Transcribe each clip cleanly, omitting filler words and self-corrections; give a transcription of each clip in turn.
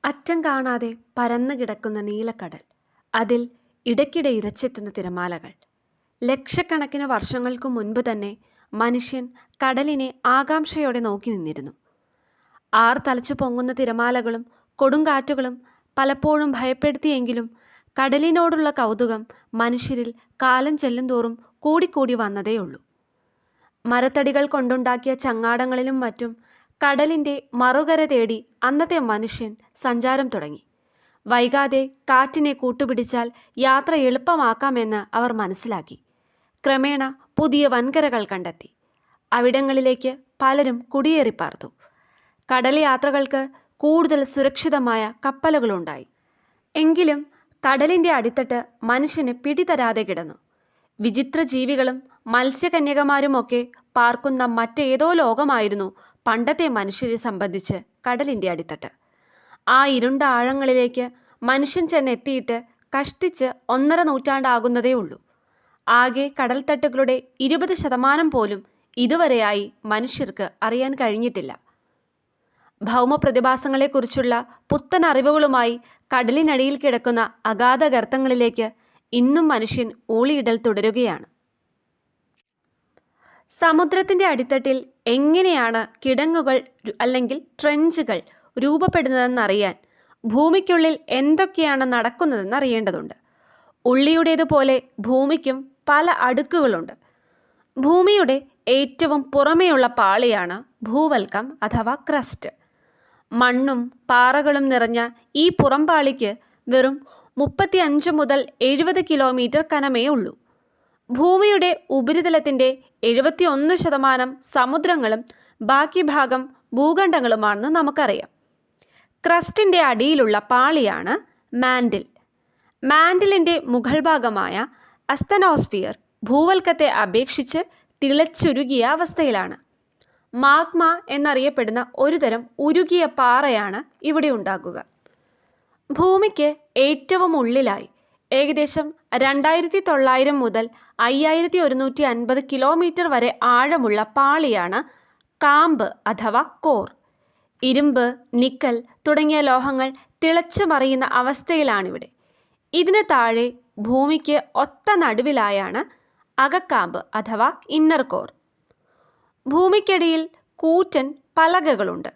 അറ്റം കാണാതെ പരന്നു കിടക്കുന്ന നീലക്കടൽ, അതിൽ ഇടയ്ക്കിടെ ഇരച്ചെത്തുന്ന തിരമാലകൾ. ലക്ഷക്കണക്കിന് വർഷങ്ങൾക്കു മുൻപ് തന്നെ മനുഷ്യൻ കടലിനെ ആകാംക്ഷയോടെ നോക്കി നിന്നിരുന്നു. ആർത്തലച്ചു പൊങ്ങുന്ന തിരമാലകളും കൊടുങ്കാറ്റുകളും പലപ്പോഴും ഭയപ്പെടുത്തിയെങ്കിലും കടലിനോടുള്ള കൗതുകം മനുഷ്യരിൽ കാലം ചെല്ലുന്തോറും കൂടിക്കൂടി വന്നതേയുള്ളൂ. മരത്തടികൾ കൊണ്ടുണ്ടാക്കിയ ചങ്ങാടങ്ങളിലും മറ്റും കടലിൻ്റെ മറുകര തേടി അന്നത്തെ മനുഷ്യൻ സഞ്ചാരം തുടങ്ങി. വൈകാതെ കാറ്റിനെ കൂട്ടുപിടിച്ചാൽ യാത്ര എളുപ്പമാക്കാമെന്ന് അവർ മനസ്സിലാക്കി. ക്രമേണ പുതിയ വൻകരകൾ കണ്ടെത്തി. അവിടങ്ങളിലേക്ക് പലരും കുടിയേറിപ്പാർത്തു. കടൽ യാത്രകൾക്ക് കൂടുതൽ സുരക്ഷിതമായ കപ്പലുകളുണ്ടായി. എങ്കിലും കടലിൻ്റെ അടിത്തട്ട് മനുഷ്യന് പിടിതരാതെ കിടന്നു. വിചിത്ര ജീവികളും മത്സ്യകന്യകമാരുമൊക്കെ പാർക്കുന്ന മറ്റേതോ ലോകമായിരുന്നു പണ്ടത്തെ മനുഷ്യരെ സംബന്ധിച്ച് കടലിൻ്റെ അടിത്തട്ട്. ആ ഇരുണ്ട ആഴങ്ങളിലേക്ക് മനുഷ്യൻ ചെന്നെത്തിയിട്ട് കഷ്ടിച്ച് 1.5 നൂറ്റാണ്ടാകുന്നതേ ഉള്ളൂ. ആകെ കടൽത്തട്ടുകളുടെ 20% പോലും ഇതുവരെയായി മനുഷ്യർക്ക് അറിയാൻ കഴിഞ്ഞിട്ടില്ല. ഭൗമപ്രതിഭാസങ്ങളെക്കുറിച്ചുള്ള പുത്തൻ അറിവുകളുമായി കടലിനടിയിൽ കിടക്കുന്ന അഗാധ ഗർത്തങ്ങളിലേക്ക് ഇന്നും മനുഷ്യൻ ഊളിയിടൽ തുടരുകയാണ്. സമുദ്രത്തിൻ്റെ അടിത്തട്ടിൽ എങ്ങനെയാണ് കിടങ്ങുകൾ അല്ലെങ്കിൽ ട്രെഞ്ചുകൾ രൂപപ്പെടുന്നതെന്നറിയാൻ ഭൂമിക്കുള്ളിൽ എന്തൊക്കെയാണ് നടക്കുന്നതെന്നറിയേണ്ടതുണ്ട്. ഉള്ളിയുടേതുപോലെ ഭൂമിക്കും പല അടുക്കുകളുണ്ട്. ഭൂമിയുടെ ഏറ്റവും പുറമേയുള്ള പാളിയാണ് ഭൂവൽക്കം അഥവാ ക്രസ്റ്റ്. മണ്ണും പാറകളും നിറഞ്ഞ ഈ പുറംപാളിക്ക് വെറും 35 മുതൽ 70 കിലോമീറ്റർ കനമേ ഉള്ളൂ. ഭൂമിയുടെ ഉപരിതലത്തിൻ്റെ 71% സമുദ്രങ്ങളും ബാക്കി ഭാഗം ഭൂഖണ്ഡങ്ങളുമാണെന്ന് നമുക്കറിയാം. ക്രസ്റ്റിൻ്റെ അടിയിലുള്ള പാളിയാണ് മാൻഡിൽ. മാൻഡിലിൻ്റെ മുകൾ ഭാഗമായ അസ്തനോസ്ഫിയർ ഭൂവൽക്കത്തെ അപേക്ഷിച്ച് തിളച്ചുരുകിയ അവസ്ഥയിലാണ്. മാഗ്മ എന്നറിയപ്പെടുന്ന ഒരുതരം ഉരുകിയ പാറയാണ് ഇവിടെ ഉണ്ടാകുക. ഭൂമിക്ക് ഏറ്റവും ഉള്ളിലായി ഏകദേശം 2900 മുതൽ 5150 കിലോമീറ്റർ വരെ ആഴമുള്ള പാളിയാണ് കാമ്പ് അഥവാ കോർ. ഇരുമ്പ്, നിക്കൽ തുടങ്ങിയ ലോഹങ്ങൾ തിളച്ചു മറിയുന്ന അവസ്ഥയിലാണിവിടെ. ഇതിന് താഴെ ഭൂമിക്ക് ഒത്ത നടുവിലായാണ് അകക്കാമ്പ് അഥവാ ഇന്നർ കോർ. ഭൂമിക്കടിയിൽ കൂറ്റൻ പലകകളുണ്ട്.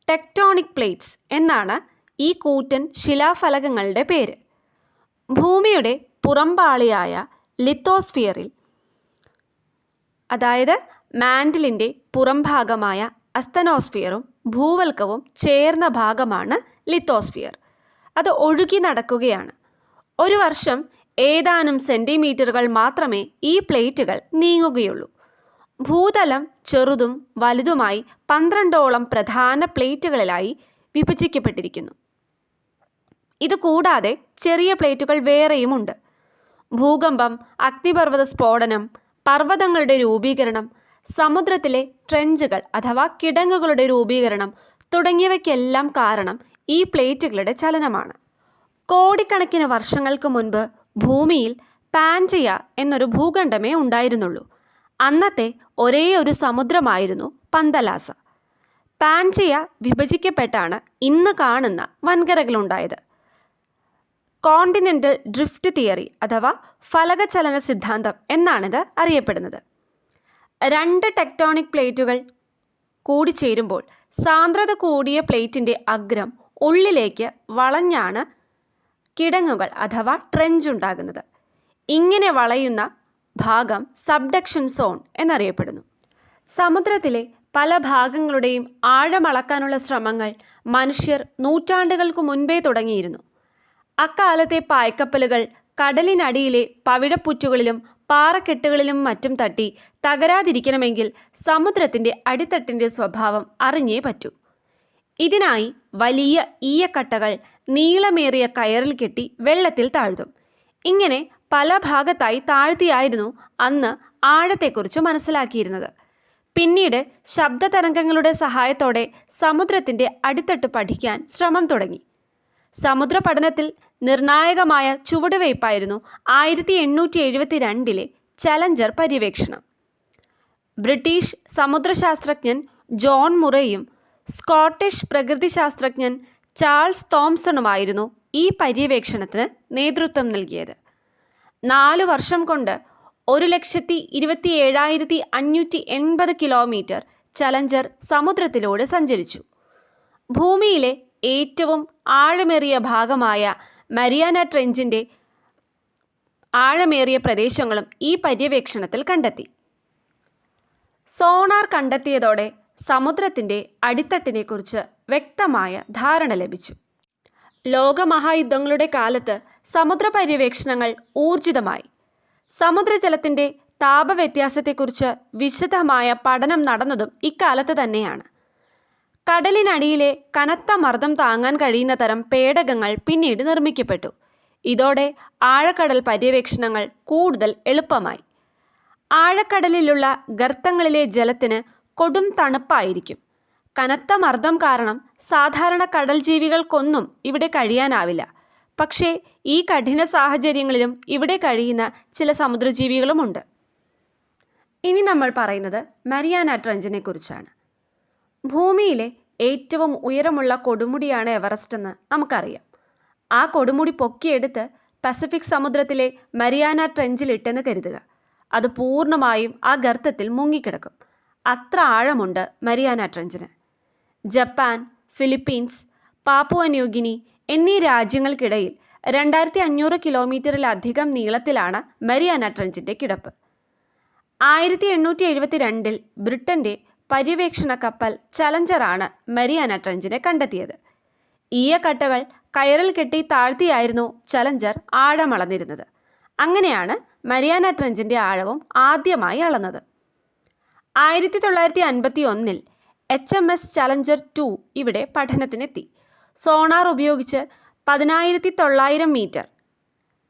ടെക്ടോണിക് പ്ലേറ്റ്സ് എന്നാണ് ഈ കൂറ്റൻ ശിലാഫലകങ്ങളുടെ പേര്. ഭൂമിയുടെ പുറംപാളിയായ ലിത്തോസ്ഫിയറിൽ, അതായത് മാൻഡിലിൻ്റെ പുറംഭാഗമായ അസ്തനോസ്ഫിയറും ഭൂവൽക്കവും ചേർന്ന ഭാഗമാണ് ലിത്തോസ്ഫിയർ. അത് ഒഴുകി നടക്കുകയാണ്. ഒരു വർഷം ഏതാനും സെൻറ്റിമീറ്ററുകൾ മാത്രമേ ഈ പ്ലേറ്റുകൾ നീങ്ങുകയുള്ളൂ. ഭൂതലം ചെറുതും വലുതുമായി 12ഓളം പ്രധാന പ്ലേറ്റുകളിലായി വിഭജിക്കപ്പെട്ടിരിക്കുന്നു. ഇതുകൂടാതെ ചെറിയ പ്ലേറ്റുകൾ വേറെയുമുണ്ട്. ഭൂകമ്പം, അഗ്നിപർവ്വത സ്ഫോടനം, പർവ്വതങ്ങളുടെ രൂപീകരണം, സമുദ്രത്തിലെ ട്രെഞ്ചുകൾ അഥവാ കിടങ്ങുകളുടെ രൂപീകരണം തുടങ്ങിയവയ്ക്കെല്ലാം കാരണം ഈ പ്ലേറ്റുകളുടെ ചലനമാണ്. കോടിക്കണക്കിന് വർഷങ്ങൾക്ക് മുൻപ് ഭൂമിയിൽ പാൻജിയ എന്നൊരു ഭൂഖണ്ഡമേ ഉണ്ടായിരുന്നുള്ളൂ. അന്നത്തെ ഒരേ ഒരു സമുദ്രമായിരുന്നു പന്തലാസ. പാൻജിയ വിഭജിക്കപ്പെട്ടാണ് ഇന്ന് കാണുന്ന വൻകരകളുണ്ടായത്. കോണ്ടിനെൻ്റൽ ഡ്രിഫ്റ്റ് തിയറി അഥവാ ഫലകചലന സിദ്ധാന്തം എന്നാണിത് അറിയപ്പെടുന്നത്. 2 ടെക്ടോണിക് പ്ലേറ്റുകൾ കൂടിച്ചേരുമ്പോൾ സാന്ദ്രത കൂടിയ പ്ലേറ്റിൻ്റെ അഗ്രം ഉള്ളിലേക്ക് വളഞ്ഞാണ് കിടങ്ങുകൾ അഥവാ ട്രെഞ്ച് ഉണ്ടാകുന്നത്. ഇങ്ങനെ വളയുന്ന ഭാഗം സബ്ഡക്ഷൻ സോൺ എന്നറിയപ്പെടുന്നു. സമുദ്രത്തിലെ പല ഭാഗങ്ങളുടെയും ആഴമളക്കാനുള്ള ശ്രമങ്ങൾ മനുഷ്യർ നൂറ്റാണ്ടുകൾക്ക് മുൻപേ തുടങ്ങിയിരുന്നു. അക്കാലത്തെ പായ്ക്കപ്പലുകൾ കടലിനടിയിലെ പവിഴപ്പുറ്റുകളിലും പാറക്കെട്ടുകളിലും മറ്റും തട്ടി തകരാതിരിക്കണമെങ്കിൽ സമുദ്രത്തിൻ്റെ അടിത്തട്ടിൻ്റെ സ്വഭാവം അറിഞ്ഞേ പറ്റൂ. ഇതിനായി വലിയ ഈയക്കട്ടകൾ നീളമേറിയ കയറിൽ കെട്ടി വെള്ളത്തിൽ താഴ്ത്തും. ഇങ്ങനെ പല ഭാഗത്തായി താഴ്ത്തിയായിരുന്നു അന്ന് ആഴത്തെക്കുറിച്ച് മനസ്സിലാക്കിയിരുന്നത്. പിന്നീട് ശബ്ദതരംഗങ്ങളുടെ സഹായത്തോടെ സമുദ്രത്തിൻ്റെ അടിത്തട്ട് പഠിക്കാൻ ശ്രമം തുടങ്ങി. സമുദ്ര പഠനത്തിൽ നിർണായകമായ ചുവടുവയ്പ്പായിരുന്നു 1872 ചലഞ്ചർ പര്യവേക്ഷണം. ബ്രിട്ടീഷ് സമുദ്രശാസ്ത്രജ്ഞൻ ജോൺ മുറേയും സ്കോട്ടിഷ് പ്രകൃതിശാസ്ത്രജ്ഞൻ ചാൾസ് തോംസണുമായിരുന്നു ഈ പര്യവേക്ഷണത്തിന് നേതൃത്വം നൽകിയത്. 4 വർഷം കൊണ്ട് 1,27,580 കിലോമീറ്റർ ചലഞ്ചർ സമുദ്രത്തിലൂടെ സഞ്ചരിച്ചു. ഭൂമിയിലെ ഏറ്റവും ആഴമേറിയ ഭാഗമായ മരിയാന ട്രെഞ്ചിൻ്റെ ആഴമേറിയ പ്രദേശങ്ങളും ഈ പര്യവേക്ഷണത്തിൽ കണ്ടെത്തി. സോണാർ കണ്ടെത്തിയതോടെ സമുദ്രത്തിൻ്റെ അടിത്തട്ടിനെക്കുറിച്ച് വ്യക്തമായ ധാരണ ലഭിച്ചു. ലോകമഹായുദ്ധങ്ങളുടെ കാലത്ത് സമുദ്ര പര്യവേക്ഷണങ്ങൾ ഊർജിതമായി. സമുദ്രജലത്തിൻ്റെ താപവ്യത്യാസത്തെക്കുറിച്ച് വിശദമായ പഠനം നടന്നതും ഇക്കാലത്ത് തന്നെയാണ്. കടലിനടിയിലെ കനത്ത മർദ്ദം താങ്ങാൻ കഴിയുന്ന തരം പേടകങ്ങൾ പിന്നീട് നിർമ്മിക്കപ്പെട്ടു. ഇതോടെ ആഴക്കടൽ പര്യവേക്ഷണങ്ങൾ കൂടുതൽ എളുപ്പമായി. ആഴക്കടലിലുള്ള ഗർത്തങ്ങളിലെ ജലത്തിന് കൊടും തണുപ്പായിരിക്കും. കനത്ത മർദ്ദം കാരണം സാധാരണ കടൽ ജീവികൾക്കൊന്നും ഇവിടെ കഴിയാനാവില്ല. പക്ഷേ ഈ കഠിന സാഹചര്യങ്ങളിലും ഇവിടെ കഴിയുന്ന ചില സമുദ്രജീവികളുമുണ്ട്. ഇനി നമ്മൾ പറയുന്നത് മരിയാന ട്രെഞ്ചിനെ കുറിച്ചാണ്. ഭൂമിയിലെ ഏറ്റവും ഉയരമുള്ള കൊടുമുടിയാണ് എവറസ്റ്റ് എന്ന് നമുക്കറിയാം. ആ കൊടുമുടി പൊക്കിയെടുത്ത് പസഫിക് സമുദ്രത്തിലെ മരിയാന ട്രെഞ്ചിലിട്ടെന്ന് കരുതുക. അത് പൂർണ്ണമായും ആ ഗർത്തത്തിൽ മുങ്ങിക്കിടക്കും. അത്ര ആഴമുണ്ട് മരിയാന ട്രെഞ്ചിന്. ജപ്പാൻ, ഫിലിപ്പീൻസ്, പാപ്പുവ ന്യൂഗിനി എന്നീ രാജ്യങ്ങൾക്കിടയിൽ 2500 കിലോമീറ്ററിലധികം നീളത്തിലാണ് മരിയാന ട്രെഞ്ചിൻ്റെ കിടപ്പ്. 1872 ബ്രിട്ടൻ്റെ പര്യവേക്ഷണ കപ്പൽ ചലഞ്ചറാണ് മരിയാന ട്രെഞ്ചിനെ കണ്ടെത്തിയത്. ഈയക്കട്ടകൾ കയറിൽ കെട്ടി താഴ്ത്തിയായിരുന്നു ചലഞ്ചർ ആഴമളന്നിരുന്നത്. അങ്ങനെയാണ് മരിയാന ട്രെഞ്ചിൻ്റെ ആഴവും ആദ്യമായി അളന്നത്. 1951 HMS ചലഞ്ചർ 2 ഇവിടെ പഠനത്തിനെത്തി. സോണാർ ഉപയോഗിച്ച് 10,900 മീറ്റർ,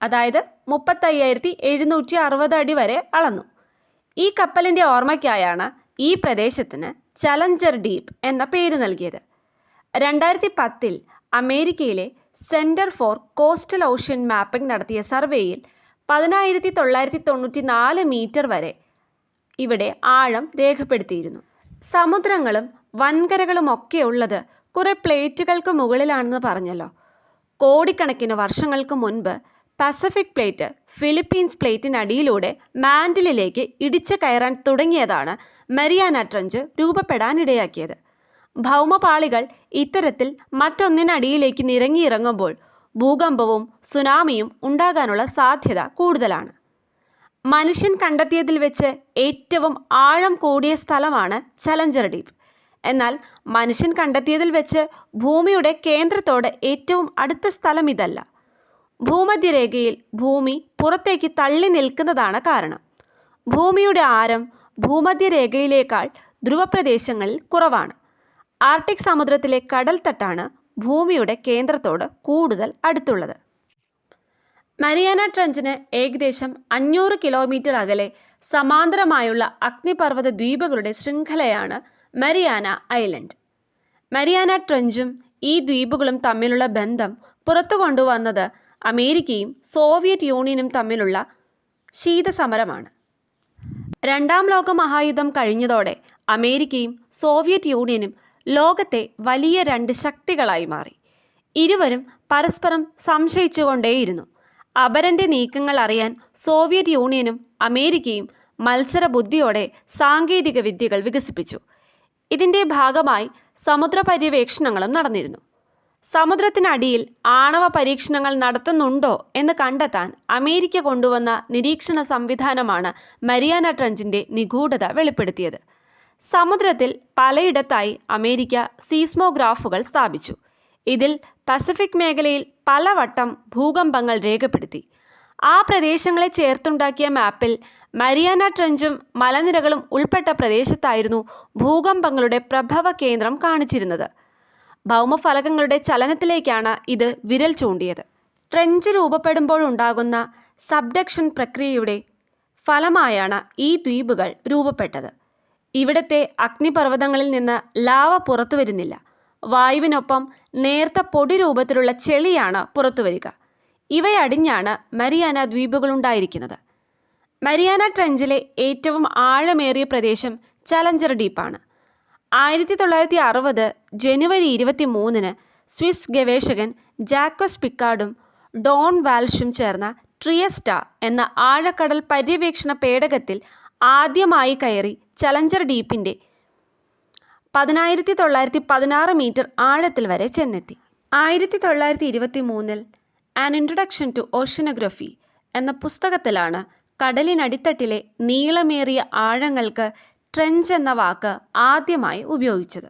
അതായത് 35,760 അടി വരെ അളന്നു. ഈ കപ്പലിൻ്റെ ഓർമ്മയ്ക്കായാണ് ഈ പ്രദേശത്തിന് ചലഞ്ചർ ഡീപ്പ് എന്ന പേര് നൽകിയത്. 2010 അമേരിക്കയിലെ centre for coastal ocean mapping നടത്തിയ സർവേയിൽ 10,994 മീറ്റർ വരെ ഇവിടെ ആഴം രേഖപ്പെടുത്തിയിരുന്നു. സമുദ്രങ്ങളും വൻകരകളുമൊക്കെ ഉള്ളത് കുറേ പ്ലേറ്റുകൾക്ക് മുകളിലാണെന്ന് പറഞ്ഞല്ലോ. കോടിക്കണക്കിന് വർഷങ്ങൾക്ക് മുൻപ് പസഫിക് പ്ലേറ്റ് ഫിലിപ്പീൻസ് പ്ലേറ്റിനടിയിലൂടെ മാൻഡിലിലേക്ക് ഇടിച്ചു കയറാൻ തുടങ്ങിയതാണ് മരിയാന ട്രെഞ്ച് രൂപപ്പെടാനിടയാക്കിയത്. ഭൗമപാളികൾ ഇത്തരത്തിൽ മറ്റൊന്നിനടിയിലേക്ക് നിരങ്ങിയിറങ്ങുമ്പോൾ ഭൂകമ്പവും സുനാമിയും ഉണ്ടാകാനുള്ള സാധ്യത കൂടുതലാണ്. മനുഷ്യൻ കണ്ടെത്തിയതിൽ വെച്ച് ഏറ്റവും ആഴം കൂടിയ സ്ഥലമാണ് ചലഞ്ചർ ഡീപ്പ്. എന്നാൽ മനുഷ്യൻ കണ്ടെത്തിയതിൽ വെച്ച് ഭൂമിയുടെ കേന്ദ്രത്തോട് ഏറ്റവും അടുത്ത സ്ഥലം ഇതല്ല. ഭൂമധ്യരേഖയിൽ ഭൂമി പുറത്തേക്ക് തള്ളി നിൽക്കുന്നതാണ് കാരണം. ഭൂമിയുടെ ആരം ഭൂമധ്യരേഖയിലേക്കാൾ ധ്രുവപ്രദേശങ്ങളിൽ കുറവാണ്. ആർട്ടിക് സമുദ്രത്തിലെ കടൽത്തട്ടാണ് ഭൂമിയുടെ കേന്ദ്രത്തോട് കൂടുതൽ അടുത്തുള്ളത്. മരിയാന ട്രെഞ്ചിന് ഏകദേശം 500 കിലോമീറ്റർ അകലെ സമാന്തരമായുള്ള അഗ്നിപർവ്വത ദ്വീപുകളുടെ ശൃംഖലയാണ് മരിയാന ഐലൻഡ്. മരിയാന ട്രെഞ്ചും ഈ ദ്വീപുകളും തമ്മിലുള്ള ബന്ധം പുറത്തു കൊണ്ടുവന്നത് അമേരിക്കയും സോവിയറ്റ് യൂണിയനും തമ്മിലുള്ള ശീതസമരമാണ്. 2ാം ലോക മഹായുദ്ധം കഴിഞ്ഞതോടെ അമേരിക്കയും സോവിയറ്റ് യൂണിയനും ലോകത്തെ വലിയ 2 ശക്തികളായി മാറി. ഇരുവരും പരസ്പരം സംശയിച്ചുകൊണ്ടേയിരുന്നു. അപരൻ്റെ നീക്കങ്ങൾ അറിയാൻ സോവിയറ്റ് യൂണിയനും അമേരിക്കയും മത്സരബുദ്ധിയോടെ സാങ്കേതിക വിദ്യകൾ വികസിപ്പിച്ചു. ഇതിൻ്റെ ഭാഗമായി സമുദ്ര പര്യവേക്ഷണങ്ങളും നടന്നിരുന്നു. സമുദ്രത്തിനടിയിൽ ആണവ പരീക്ഷണങ്ങൾ നടത്തുന്നുണ്ടോ എന്ന് കണ്ടെത്താൻ അമേരിക്ക കൊണ്ടുവന്ന നിരീക്ഷണ സംവിധാനമാണ് മരിയാന ട്രെഞ്ചിൻ്റെ നിഗൂഢത വെളിപ്പെടുത്തിയത്. സമുദ്രത്തിൽ പലയിടത്തായി അമേരിക്ക സീസ്മോഗ്രാഫുകൾ സ്ഥാപിച്ചു. ഇതിൽ പസഫിക് മേഖലയിൽ പലവട്ടം ഭൂകമ്പങ്ങൾ രേഖപ്പെടുത്തി. ആ പ്രദേശങ്ങളെ ചേർത്തുണ്ടാക്കിയ മാപ്പിൽ മരിയാന ട്രെഞ്ചും മലനിരകളും ഉൾപ്പെട്ട പ്രദേശത്തായിരുന്നു ഭൂകമ്പങ്ങളുടെ പ്രഭവ കേന്ദ്രം കാണിച്ചിരുന്നത്. ഭൗമഫലകങ്ങളുടെ ചലനത്തിലേക്കാണ് ഇത് വിരൽ ചൂണ്ടിയത്. ട്രെഞ്ച് രൂപപ്പെടുമ്പോഴുണ്ടാകുന്ന സബ്ഡക്ഷൻ പ്രക്രിയയുടെ ഫലമായാണ് ഈ ദ്വീപുകൾ രൂപപ്പെട്ടത്. ഇവിടുത്തെ അഗ്നിപർവ്വതങ്ങളിൽ നിന്ന് ലാവ പുറത്തു വരുന്നില്ല. വായുവിനൊപ്പം നേർത്ത പൊടി രൂപത്തിലുള്ള ചെളിയാണ് പുറത്തുവരിക. ഇവയടിഞ്ഞാണ് മരിയാന ദ്വീപുകളുണ്ടായിരിക്കുന്നത്. മരിയാന ട്രെഞ്ചിലെ ഏറ്റവും ആഴമേറിയ പ്രദേശം ചലഞ്ചർ ഡീപ്പാണ്. 1960 ജനുവരി 23 സ്വിസ് ഗവേഷകൻ ജാക്വസ് പിക്കാർഡും ഡോൺ വാൽഷും ചേർന്ന ട്രിയസ്റ്റ എന്ന ആഴക്കടൽ പര്യവേക്ഷണ പേടകത്തിൽ ആദ്യമായി കയറി ചലഞ്ചർ ഡീപ്പിൻ്റെ 10,916 മീറ്റർ ആഴത്തിൽ വരെ ചെന്നെത്തി. 1923 ആൻ ഇൻട്രൊഡക്ഷൻ ടു ഓഷ്യനോഗ്രഫി എന്ന പുസ്തകത്തിലാണ് കടലിനടിത്തട്ടിലെ നീളമേറിയ ആഴങ്ങൾക്ക് ട്രെഞ്ച് എന്ന വാക്ക് ആദ്യമായി ഉപയോഗിച്ചത്.